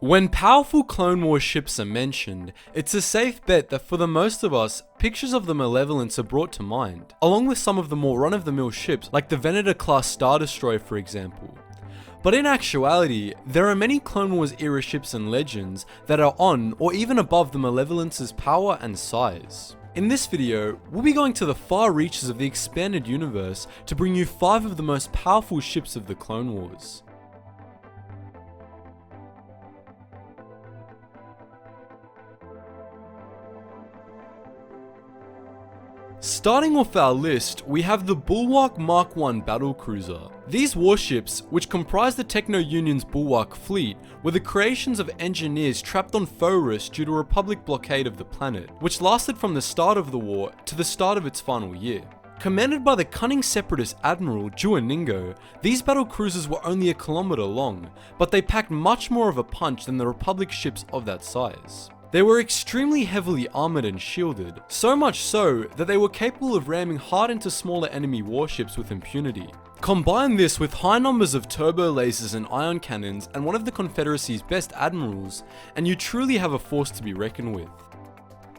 When powerful Clone Wars ships are mentioned, it's a safe bet that for the most of us, pictures of the Malevolence are brought to mind, along with some of the more run-of-the-mill ships like the Venator-class Star Destroyer for example. But in actuality, there are many Clone Wars era ships and legends that are on or even above the Malevolence's power and size. In this video, we'll be going to the far reaches of the expanded universe to bring you 5 of the most powerful ships of the Clone Wars. Starting off our list, we have the Bullwalk Mach1 battlecruiser. These warships, which comprise the Techno-Union's Bullwalk fleet, were the creations of engineers trapped on Forest due to a Republic blockade of the planet, which lasted from the start of the war to the start of its final year. Commanded by the cunning separatist Admiral Juaningo, these battlecruisers were only a kilometer long, but they packed much more of a punch than the Republic ships of that size. They were extremely heavily armoured and shielded, so much so that they were capable of ramming hard into smaller enemy warships with impunity. Combine this with high numbers of turbo lasers and ion cannons and one of the Confederacy's best admirals, and you truly have a force to be reckoned with.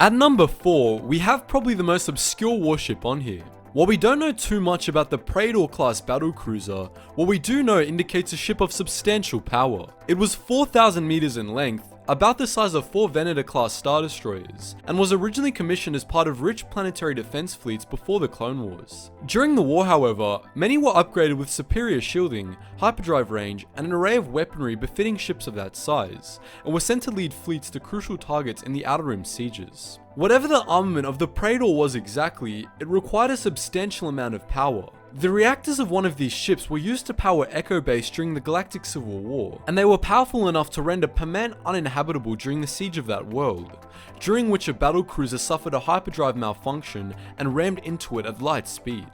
At number 4, we have probably the most obscure warship on here. While we don't know too much about the Prater class battlecruiser, what we do know indicates a ship of substantial power. It was 4,000 meters in length, about the size of 4 Venator-class Star Destroyers, and was originally commissioned as part of rich planetary defense fleets before the Clone Wars. During the war, however, many were upgraded with superior shielding, hyperdrive range, and an array of weaponry befitting ships of that size, and were sent to lead fleets to crucial targets in the Outer Rim sieges. Whatever the armament of the Prater was exactly, it required a substantial amount of power. The reactors of one of these ships were used to power Echo Base during the Galactic Civil War, and they were powerful enough to render Perman uninhabitable during the siege of that world, during which a battlecruiser suffered a hyperdrive malfunction and rammed into it at light speed.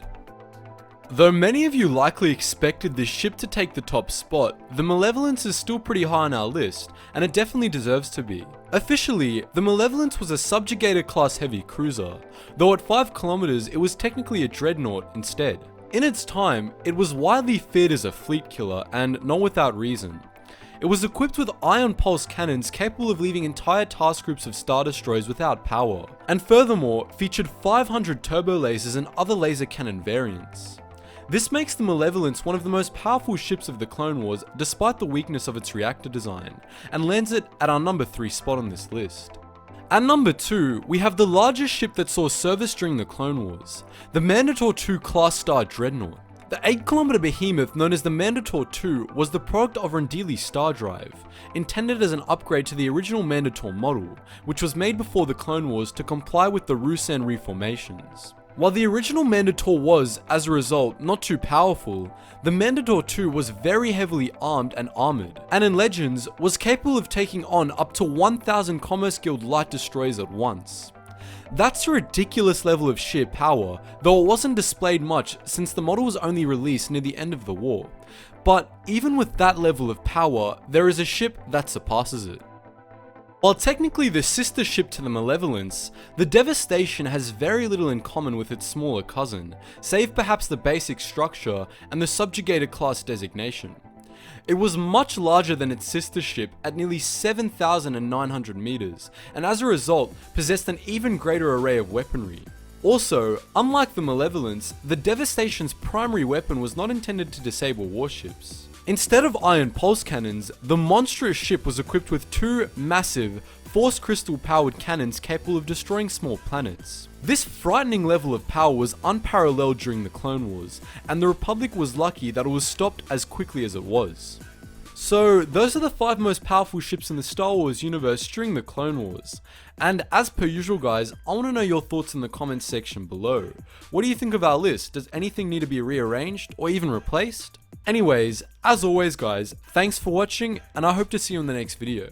Though many of you likely expected this ship to take the top spot, the Malevolence is still pretty high on our list, and it definitely deserves to be. Officially, the Malevolence was a subjugator class heavy cruiser, though at 5 kilometers it was technically a dreadnought instead. In its time, it was widely feared as a fleet killer, and not without reason. It was equipped with ion pulse cannons capable of leaving entire task groups of Star Destroyers without power, and furthermore featured 500 turbo lasers and other laser cannon variants. This makes the Malevolence one of the most powerful ships of the Clone Wars despite the weakness of its reactor design, and lands it at our number 3 spot on this list. At number 2, we have the largest ship that saw service during the Clone Wars, the Mandalore II class Star Dreadnought. The 8-kilometer behemoth known as the Mandalore II was the product of Rendili's Star Drive, intended as an upgrade to the original Mandalore model, which was made before the Clone Wars to comply with the Ruusan reformations. While the original Mandalore was, as a result, not too powerful, the Mandalore II was very heavily armed and armoured, and in Legends, was capable of taking on up to 1,000 Commerce Guild light destroyers at once. That's a ridiculous level of sheer power, though it wasn't displayed much since the model was only released near the end of the war. But even with that level of power, there is a ship that surpasses it. While technically the sister ship to the Malevolence, the Devastation has very little in common with its smaller cousin, save perhaps the basic structure and the subjugator class designation. It was much larger than its sister ship at nearly 7,900 meters, and as a result, possessed an even greater array of weaponry. Also, unlike the Malevolence, the Devastation's primary weapon was not intended to disable warships. Instead of ion pulse cannons, the monstrous ship was equipped with 2 massive, force crystal powered cannons capable of destroying small planets. This frightening level of power was unparalleled during the Clone Wars, and the Republic was lucky that it was stopped as quickly as it was. So those are the 5 most powerful ships in the Star Wars universe during the Clone Wars. And as per usual guys, I want to know your thoughts in the comments section below. What do you think of our list? Does anything need to be rearranged or even replaced? Anyways, as always guys, thanks for watching and I hope to see you in the next video.